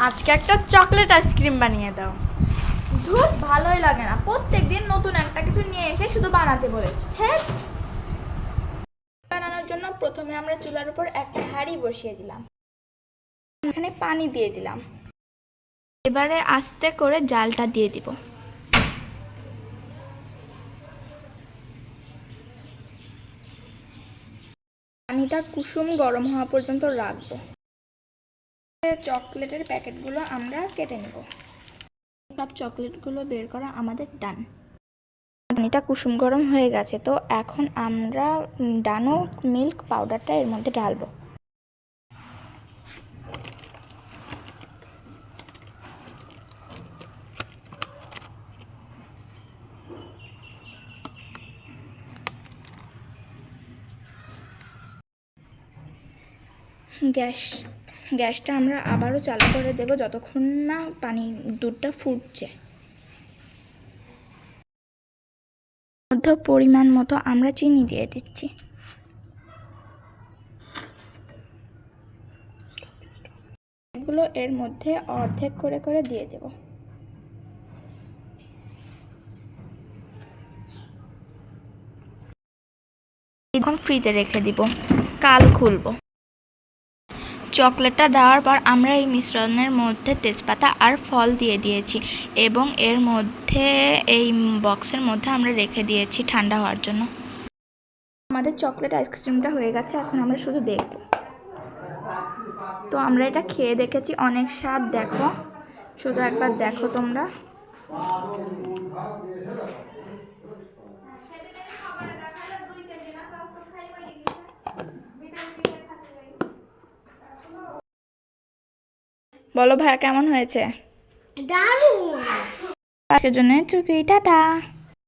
আজকে একটা chocolate ice cream বানিয়ে দাও। ধুর, ভালোই লাগে না, প্রত্যেকদিন নতুন একটা কিছু নিয়ে এসে শুধু বানাতে বলে। হ্যাঁ, বানানোর জন্য প্রথমে আমরা চুলার উপর একটা হাঁড়ি বসিয়ে দিলাম, এখানে পানি দিয়ে দিলাম। এবারে আস্তে করে জালটা দিয়ে দিব। পানিটা কুসুম গরম হওয়া পর্যন্ত রাখবো। চকলেটের প্যাকেটগুলো আমরা কেটে নেব। সব চকলেটগুলো বের করা আমাদের ডান। পানিটা কুসুম গরম হয়ে গেছে, তো এখন আমরা ডানো মিল্ক পাউডারটা এর মধ্যে ঢালবো। গ্যাসটা আমরা আবারও চালু করে দেব যতক্ষণ না দুধটা ফুটছে। মধ্য পরিমাণ মতো আমরা চিনি দিয়ে দিচ্ছি। এগুলো এর মধ্যে অর্ধেক করে করে দিয়ে দেব। এখন ফ্রিজে রেখে দিব, কাল খুলবো। চকলেটটা দেওয়ার পর আমরা এই মিশ্রণের মধ্যে তেজপাতা আর ফল দিয়ে দিয়েছি এবং এর মধ্যে এই বক্সের মধ্যে আমরা রেখে দিয়েছি ঠান্ডা হওয়ার জন্য। আমাদের চকলেট আইসক্রিমটা হয়ে গেছে, এখন আমরা শুধু দেখব। তো আমরা এটা খেয়ে দেখেছি, অনেক স্বাদ। দেখো, শুধু একবার দেখো তোমরা। বলো ভাইয়া, কেমন হয়েছে? দারুণ। আজকের জন্য চুকি, টাটা।